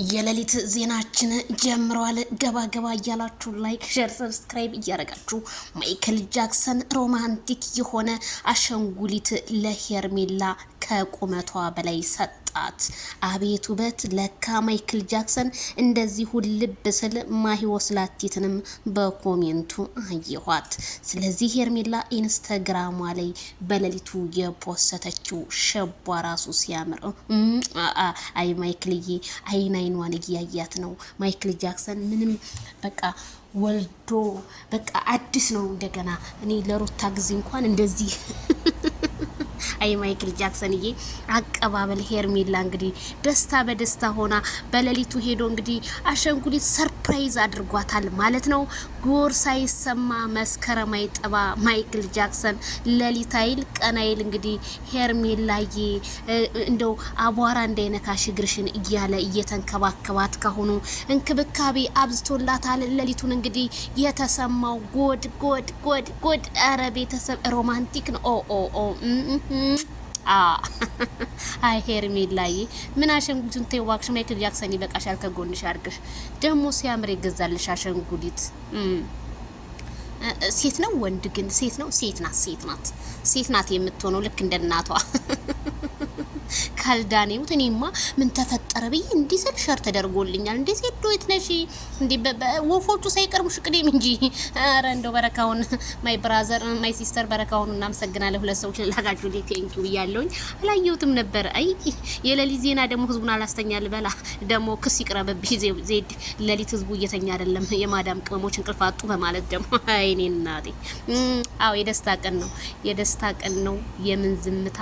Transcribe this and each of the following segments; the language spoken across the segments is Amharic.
የሌሊት ዜናችን ጀምሯል። ገባ ገባ እያላችሁ ላይክ፣ ሼር፣ ሰብስክራይብ እያደረጋችሁ ማይክል ጃክሰን ሮማንቲክ የሆነ አሻንጉሊት ለሄርሜላ ከቁመቷ በላይ ሰጣት። አቤት ውበት! ለካ ማይክል ጃክሰን እንደዚህ ልብ ስል ማሂወስላቲትንም በኮሜንቱ አየኋት። ስለዚህ ሄርሜላ ኢንስታግራሟ ላይ በሌሊቱ የፖስተችው ሸቧ ራሱ ሲያምር አይ ማይክልዬ አይኗን እያያት ነው። ማይክል ጃክሰን ምንም በቃ ወልዶ በቃ አዲስ ነው እንደገና። እኔ ለሩታ ጊዜ እንኳን እንደዚህ አይ ማይክል ጃክሰንዬ አቀባበል ሄርሜላ እንግዲህ ደስታ በደስታ ሆና በሌሊቱ ሄዶ እንግዲህ አሻንጉሊት ሰርፕራይዝ አድርጓታል ማለት ነው። ጎር ሳይሰማ መስከረም አይጠባ ማይክል ጃክሰን ሌሊት አይል ቀን አይል እንግዲህ ሄርሜላዬ እንደው አቧራ እንዳይነካሽ እግርሽን እያለ እየተንከባከባት ካሁኑ እንክብካቤ አብዝቶላታል። ሌሊቱን እንግዲህ የተሰማው ጎድ አረ ቤተሰብ ሮማንቲክ ነው። ኦ አይ ሄርሜላዬ ምን አሻንጉሊቱን ተይዋክሽ ማይክል ጃክሰን ይበቃሻል። ከጎንሽ አድርገሽ ደግሞ ሲያምር ይገዛልሽ አሻንጉሊት። ሴት ነው ወንድ ግን ሴት ነው? ሴት ናት የምትሆነው ልክ እንደ እናቷ ካልዳኔውት። እኔማ ምን ተፈጠረ ብዬ እንዲህ ስል ሸር ተደርጎልኛል። እንዴ ሴት ዶይት ነሽ እንዴ ወፎቹ ሳይቀርሙሽ ቅዴም እንጂ። አረ እንደው በረካውን ማይ ብራዘር ማይ ሲስተር በረካውን እናመሰግናለን። ሁለት ሰዎች ላጋችሁ ቴንኪው ብያለሁኝ። አላየሁትም ነበር። አይ የሌሊት ዜና ደግሞ ህዝቡን አላስተኛል በላ ደግሞ ክስ ይቅረብብኝ። ዜድ ሌሊት ህዝቡ እየተኛ አይደለም የማዳም ቅመሞች እንቅልፍ አጡ በማለት ደግሞ አይኔ እናቴ። አዎ የደስታ ቀን ነው። የምን ዝምታ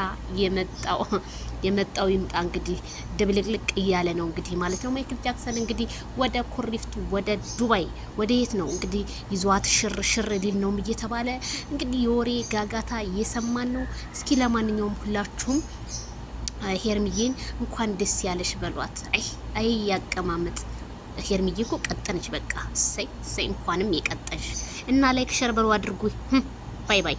የመጣው ይምጣ እንግዲህ ድብልቅልቅ እያለ ነው እንግዲህ ማለት ነው። ማይክል ጃክሰን እንግዲህ ወደ ኩሪፍቱ ወደ ዱባይ ወደ የት ነው እንግዲህ ይዟት ሽር ሊል ነው እየተባለ እንግዲህ የወሬ ጋጋታ እየሰማን ነው። እስኪ ለማንኛውም ሁላችሁም ሄርሚዬን እንኳን ደስ ያለሽ በሏት። አይ ያቀማመጥ ሄርሚዬ እኮ ቀጠነች። በቃ ሰይ እንኳንም የቀጠንሽ እና ላይክ ሸር በሉ አድርጉ። ባይ